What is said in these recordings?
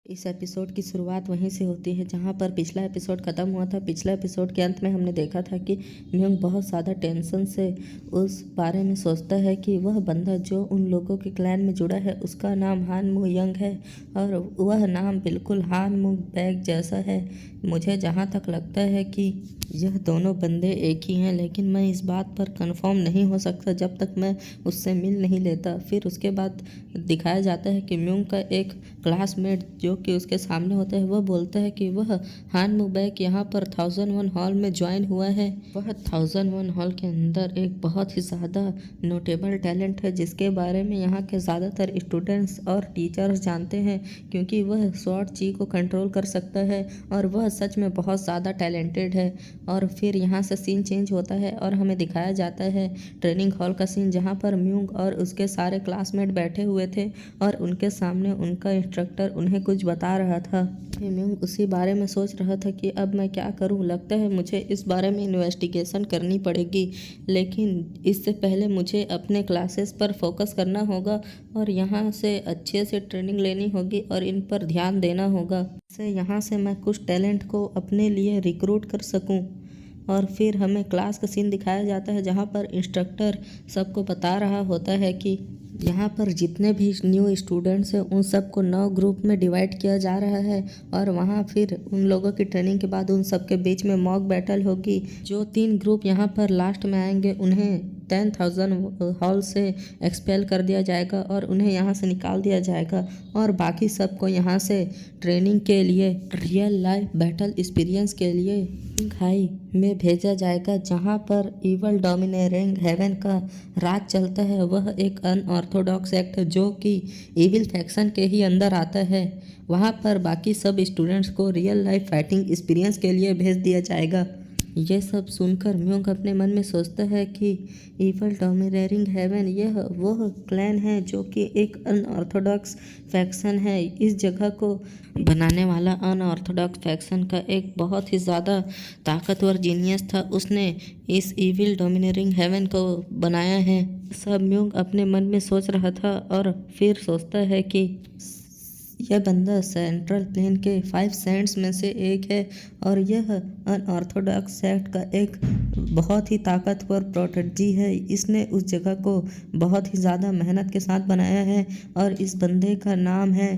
इस एपिसोड की शुरुआत वहीं से होती है जहां पर पिछला एपिसोड ख़त्म हुआ था। पिछला एपिसोड के अंत में हमने देखा था कि म्योंग बहुत ज़्यादा टेंशन से उस बारे में सोचता है कि वह बंदा जो उन लोगों के क्लैन में जुड़ा है उसका नाम हान मू यंग है और वह नाम बिल्कुल हान मू बैग जैसा है। मुझे जहां तक लगता है कि यह दोनों बंदे एक ही हैं, लेकिन मैं इस बात पर कंफर्म नहीं हो सकता जब तक मैं उससे मिल नहीं लेता। फिर उसके बाद दिखाया जाता है कि म्योंग का एक क्लासमेट जो कि उसके सामने होता है वह बोलता है कि वह हान मू बैग यहाँ पर 1001 हॉल में ज्वाइन हुआ है। वह 1001 हॉल के अंदर एक बहुत ही ज़्यादा नोटेबल टैलेंट है जिसके बारे में यहाँ के ज़्यादातर स्टूडेंट्स और टीचर्स जानते हैं, क्योंकि वह स्वॉर्ड ची को कंट्रोल कर सकता है और वह सच में बहुत ज़्यादा टैलेंटेड है। और फिर यहाँ से सीन चेंज होता है और हमें दिखाया जाता है ट्रेनिंग हॉल का सीन जहाँ पर म्योंग और उसके सारे क्लासमेट बैठे हुए थे और उनके सामने उनका इंस्ट्रक्टर उन्हें कुछ बता रहा था। म्योंग उसी बारे में सोच रहा था कि अब मैं क्या करूं, लगता है मुझे इस बारे में इन्वेस्टिगेशन करनी पड़ेगी, लेकिन इससे पहले मुझे अपने क्लासेस पर फोकस करना होगा और यहाँ से अच्छे से ट्रेनिंग लेनी होगी और इन पर ध्यान देना होगा, इससे यहाँ से मैं कुछ टैलेंट को अपने लिए रिक्रूट कर सकूं। और फिर हमें क्लास का सीन दिखाया जाता है जहाँ पर इंस्ट्रक्टर सबको बता रहा होता है कि यहाँ पर जितने भी न्यू स्टूडेंट्स हैं उन सबको 9 ग्रुप में डिवाइड किया जा रहा है और वहाँ फिर उन लोगों की ट्रेनिंग के बाद उन सबके बीच में मॉक बैटल होगी। जो 3 ग्रुप यहाँ पर लास्ट में आएंगे उन्हें 10,000 हॉल से एक्सपेल कर दिया जाएगा और उन्हें यहाँ से निकाल दिया जाएगा और बाकी सबको यहाँ से ट्रेनिंग के लिए रियल लाइफ बैटल एक्सपीरियंस के लिए हाई में भेजा जाएगा, जहाँ पर इवल डोमिनेरिंग हेवन का राज चलता है। वह एक अनऑर्थोडॉक्स एक्ट है जो कि इविल फैक्शन के ही अंदर आता है। वहाँ पर बाकी सब स्टूडेंट्स को रियल लाइफ फाइटिंग एक्सपीरियंस के लिए भेज दिया जाएगा। ये सब सुनकर म्योंग अपने मन में सोचता है कि इवल डोमिनेरिंग हेवन यह वह क्लैन है जो कि एक अनऑर्थोडॉक्स फैक्शन है। इस जगह को बनाने वाला अनऑर्थोडॉक्स फैक्शन का एक बहुत ही ज़्यादा ताकतवर जीनियस था, उसने इस इविल डोमिनेरिंग हेवन को बनाया है। सब म्योंग अपने मन में सोच रहा था और फिर सोचता है कि यह बंदा सेंट्रल प्लेन के 5 सेंट्स में से एक है और यह अनऑर्थोडॉक्स सेक्ट का एक बहुत ही ताकतवर प्रोटेजी है। इसने उस जगह को बहुत ही ज़्यादा मेहनत के साथ बनाया है और इस बंदे का नाम है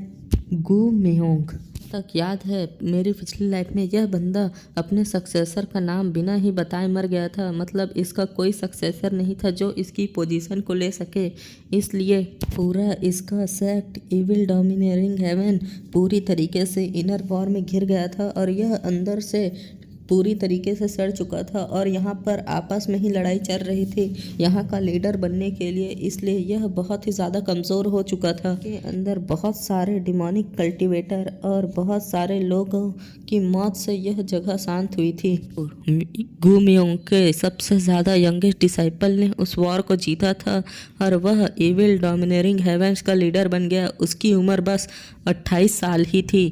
गू म्योंग। तक याद है मेरी पिछली लाइफ में यह बंदा अपने सक्सेसर का नाम बिना ही बताए मर गया था, मतलब इसका कोई सक्सेसर नहीं था जो इसकी पोजीशन को ले सके, इसलिए पूरा इसका सेक्ट इविल डोमिनेरिंग हेवन पूरी तरीके से इनर वॉर में घिर गया था और यह अंदर से पूरी तरीके से सड़ चुका था और यहाँ पर आपस में ही लड़ाई चल रही थी यहाँ का लीडर बनने के लिए, इसलिए यह बहुत ही ज़्यादा कमज़ोर हो चुका था। के अंदर बहुत सारे डिमोनिक कल्टीवेटर और बहुत सारे लोगों की मौत से यह जगह शांत हुई थी। गू म्योंग के सबसे ज़्यादा यंगेस्ट डिसाइपल ने उस वॉर को जीता था और वह इविल डोमिनेरिंग हेवेंस का लीडर बन गया। उसकी उम्र बस 28 साल ही थी।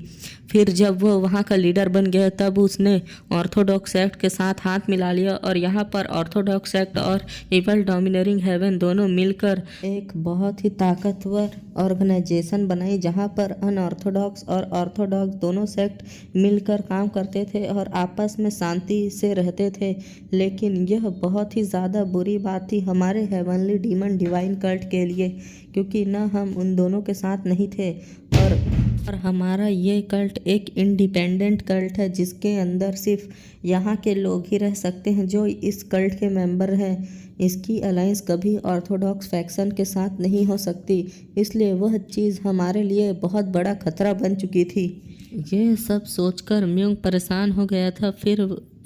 फिर जब वो वहाँ का लीडर बन गया तब उसने ऑर्थोडॉक्स एक्ट के साथ हाथ मिला लिया और यहाँ पर ऑर्थोडॉक्स एक्ट और इवल डोमिनेरिंग हेवन दोनों मिलकर एक बहुत ही ताकतवर ऑर्गेनाइजेशन बनाई, जहाँ पर अनऑर्थोडॉक्स और ऑर्थोडॉक्स दोनों सेक्ट मिलकर काम करते थे और आपस में शांति से रहते थे। लेकिन यह बहुत ही ज़्यादा बुरी बात थी हमारे हेवनली डीमन डिवाइन कल्ट के लिए, क्योंकि न हम उन दोनों के साथ नहीं थे और हमारा ये कल्ट एक इंडिपेंडेंट कल्ट है जिसके अंदर सिर्फ यहाँ के लोग ही रह सकते हैं जो इस कल्ट के मेंबर हैं। इसकी अलायंस कभी ऑर्थोडॉक्स फैक्शन के साथ नहीं हो सकती, इसलिए वह चीज़ हमारे लिए बहुत बड़ा खतरा बन चुकी थी। ये सब सोचकर म्योंग परेशान हो गया था।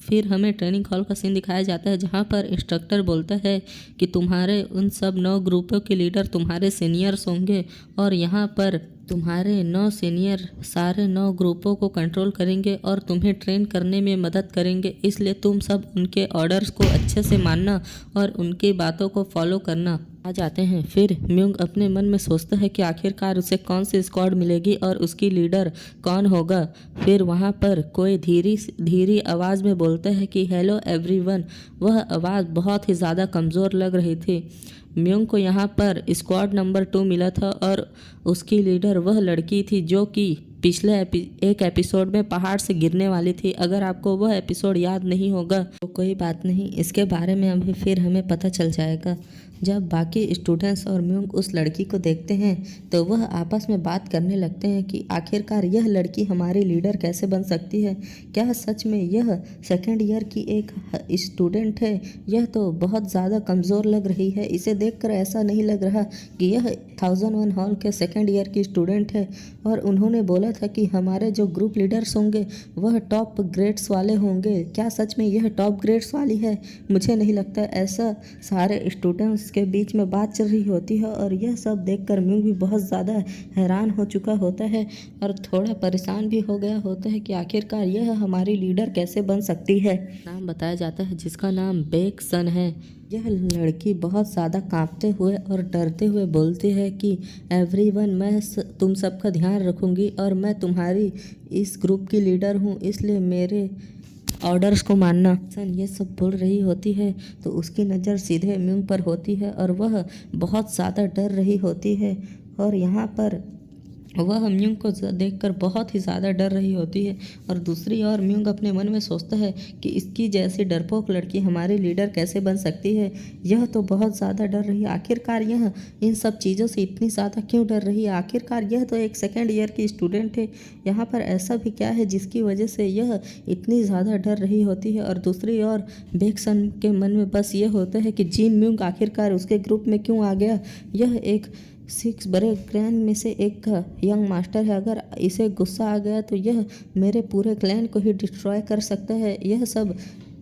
फिर हमें ट्रेनिंग हॉल का सीन दिखाया जाता है जहाँ पर इंस्ट्रक्टर बोलता है कि तुम्हारे उन सब 9 ग्रुपों के लीडर तुम्हारे सीनियर्स होंगे और यहाँ पर तुम्हारे 9 सीनियर सारे 9 ग्रुपों को कंट्रोल करेंगे और तुम्हें ट्रेन करने में मदद करेंगे, इसलिए तुम सब उनके ऑर्डर्स को अच्छे से मानना और उनकी बातों को फॉलो करना। आ जाते हैं। फिर म्योंग अपने मन में सोचता है कि आखिरकार उसे कौन सी स्क्वाड मिलेगी और उसकी लीडर कौन होगा। फिर वहाँ पर कोई धीरी आवाज़ में बोलता है कि हेलो एवरीवन। वह आवाज़ बहुत ही ज़्यादा कमज़ोर लग रही थी। म्योंग को यहाँ पर स्क्वाड नंबर 2 मिला था और उसकी लीडर वह लड़की थी जो कि पिछले एक एपिसोड में पहाड़ से गिरने वाली थी। अगर आपको वह एपिसोड याद नहीं होगा तो कोई बात नहीं, इसके बारे में अभी फिर हमें पता चल जाएगा। जब बाकी स्टूडेंट्स और म्यूंग उस लड़की को देखते हैं तो वह आपस में बात करने लगते हैं कि आखिरकार यह लड़की हमारी लीडर कैसे बन सकती है। क्या सच में यह सेकेंड ईयर की एक स्टूडेंट है? यह तो बहुत ज़्यादा कमज़ोर लग रही है। इसे देखकर ऐसा नहीं लग रहा कि यह 1001 हॉल के सेकेंड ईयर की स्टूडेंट है। और उन्होंने बोला था कि हमारे जो ग्रुप लीडर्स होंगे वह टॉप ग्रेड्स वाले होंगे। क्या सच में यह टॉप ग्रेड्स वाली है? मुझे नहीं लगता। ऐसा सारे स्टूडेंट्स के बीच में बात चल रही होती है और यह सब देखकर म्यूंग भी बहुत ज़्यादा हैरान हो चुका होता है और थोड़ा परेशान भी हो गया होता है कि आखिरकार यह हमारी लीडर कैसे बन सकती है। नाम बताया जाता है जिसका नाम बेक सन है। यह लड़की बहुत ज़्यादा कांपते हुए और डरते हुए बोलती है कि एवरीवन, मैं तुम सबका ध्यान रखूंगी और मैं तुम्हारी इस ग्रुप की लीडर हूँ, इसलिए मेरे ऑर्डर्स को मानना। सन ये सब बोल रही होती है तो उसकी नज़र सीधे म्यूंग पर होती है और वह बहुत ज़्यादा डर रही होती है। और यहाँ पर वह म्यूंग को देखकर बहुत ही ज़्यादा डर रही होती है। और दूसरी ओर म्यूंग अपने मन में सोचता है कि इसकी जैसी डरपोक लड़की हमारी लीडर कैसे बन सकती है। यह तो बहुत ज़्यादा डर रही है। आखिरकार यह इन सब चीज़ों से इतनी ज़्यादा क्यों डर रही है? आखिरकार यह तो एक सेकेंड ईयर की स्टूडेंट है। यहाँ पर ऐसा भी क्या है जिसकी वजह से यह इतनी ज़्यादा डर रही होती है? और दूसरी ओर बेक सन के मन में बस ये होता है कि जिन म्यूंग आखिरकार उसके ग्रुप में क्यों आ गया। यह एक 6 बड़े क्लैन में से एक का यंग मास्टर है। अगर इसे गुस्सा आ गया तो यह मेरे पूरे क्लैन को ही डिस्ट्रॉय कर सकता है। यह सब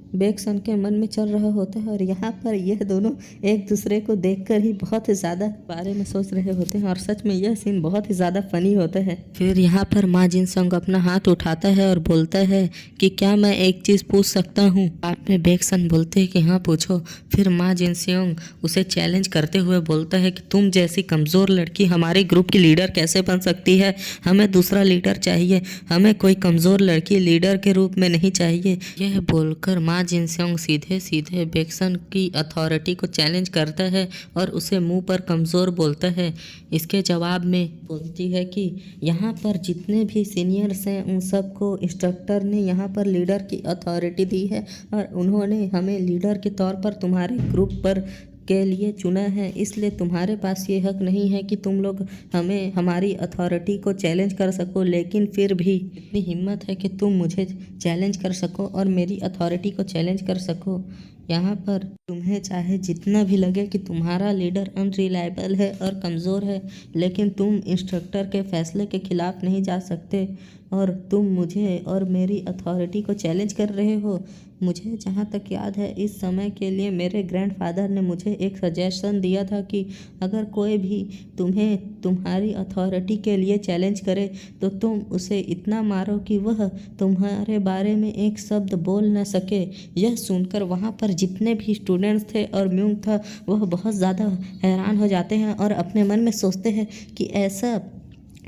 बेक सन के मन में चल रहा होता है और यहाँ पर यह दोनों एक दूसरे को देखकर ही बहुत ही ज़्यादा बारे में सोच रहे होते हैं और सच में यह सीन बहुत ही ज़्यादा फनी होता है। फिर यहाँ पर माँ जिनसंग अपना हाथ उठाता है और बोलता है कि क्या मैं एक चीज़ पूछ सकता हूँ? आप में बेक सन बोलते हैं कि हाँ पूछो। फिर माँ जिनसंग उसे चैलेंज करते हुए बोलता है कि तुम जैसी कमज़ोर लड़की हमारे ग्रुप की लीडर कैसे बन सकती है? हमें दूसरा लीडर चाहिए, हमें कोई कमज़ोर लड़की लीडर के रूप में नहीं चाहिए। यह बोलकर माँ जिनसंग सीधे सीधे बेक सन की अथॉरिटी को चैलेंज करता है और उसे मुंह पर कमज़ोर बोलता है। इसके जवाब में बोलती है कि यहाँ पर जितने भी सीनियर्स हैं उन सबको इंस्ट्रक्टर ने यहाँ पर लीडर की अथॉरिटी दी है और उन्होंने हमें लीडर के तौर पर तुम्हारे ग्रुप पर के लिए चुना है। इसलिए तुम्हारे पास ये हक नहीं है कि तुम लोग हमें हमारी अथॉरिटी को चैलेंज कर सको। लेकिन फिर भी इतनी हिम्मत है कि तुम मुझे चैलेंज कर सको और मेरी अथॉरिटी को चैलेंज कर सको। यहाँ पर तुम्हें चाहे जितना भी लगे कि तुम्हारा लीडर अनरिलायबल है और कमज़ोर है, लेकिन तुम इंस्ट्रक्टर के फैसले के खिलाफ नहीं जा सकते और तुम मुझे और मेरी अथॉरिटी को चैलेंज कर रहे हो। मुझे जहाँ तक याद है इस समय के लिए मेरे ग्रैंडफादर ने मुझे एक सजेशन दिया था कि अगर कोई भी तुम्हें तुम्हारी अथॉरिटी के लिए चैलेंज करे तो तुम उसे इतना मारो कि वह तुम्हारे बारे में एक शब्द बोल न सके। यह सुनकर वहाँ पर जितने भी स्टूडेंट्स थे और म्यूंग था वह बहुत ज़्यादा हैरान हो जाते हैं और अपने मन में सोचते हैं कि ऐसा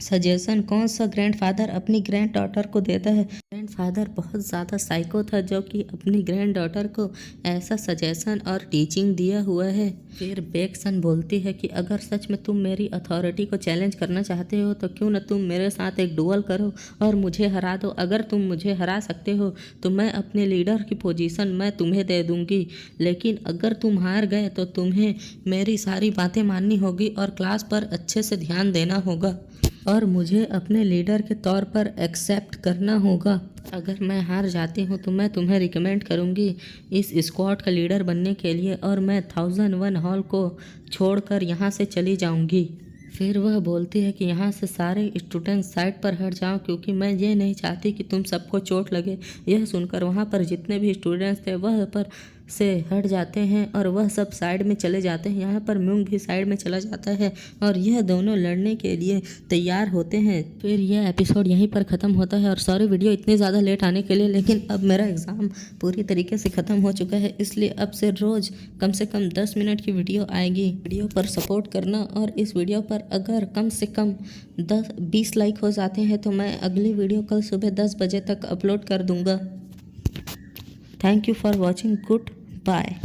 सजेशन कौन सा ग्रैंडफादर अपनी ग्रैंड डॉटर को देता है। ग्रैंडफादर बहुत ज़्यादा साइको था जो कि अपनी ग्रैंड डॉटर को ऐसा सजेशन और टीचिंग दिया हुआ है। फिर बेक सन बोलती है कि अगर सच में तुम मेरी अथॉरिटी को चैलेंज करना चाहते हो तो क्यों न तुम मेरे साथ एक डुअल करो और मुझे हरा दो। अगर तुम मुझे हरा सकते हो तो मैं अपने लीडर की पोजीशन मैं तुम्हें दे दूंगी, लेकिन अगर तुम हार गए तो तुम्हें मेरी सारी बातें माननी होगी और क्लास पर अच्छे से ध्यान देना होगा और मुझे अपने लीडर के तौर पर एक्सेप्ट करना होगा। अगर मैं हार जाती हूँ तो मैं तुम्हें रिकमेंड करूँगी इस स्क्वाड का लीडर बनने के लिए और मैं 1001 हॉल को छोड़कर यहाँ से चली जाऊँगी। फिर वह बोलती है कि यहाँ से सारे स्टूडेंट साइड पर हट जाओ क्योंकि मैं ये नहीं चाहती कि तुम सबको चोट लगे। यह सुनकर वहाँ पर जितने भी स्टूडेंट्स थे वह पर से हट जाते हैं और वह सब साइड में चले जाते हैं। यहाँ पर म्यूंग भी साइड में चला जाता है और यह दोनों लड़ने के लिए तैयार होते हैं। फिर यह एपिसोड यहीं पर ख़त्म होता है और सॉरी वीडियो इतनी ज़्यादा लेट आने के लिए, लेकिन अब मेरा एग्ज़ाम पूरी तरीके से ख़त्म हो चुका है, इसलिए अब से रोज़ कम से कम 10 मिनट की वीडियो आएगी। वीडियो पर सपोर्ट करना और इस वीडियो पर अगर कम से कम 20 लाइक हो जाते हैं तो मैं अगली वीडियो कल सुबह 10 बजे तक अपलोड कर दूँगा। Thank you for watching. Good bye.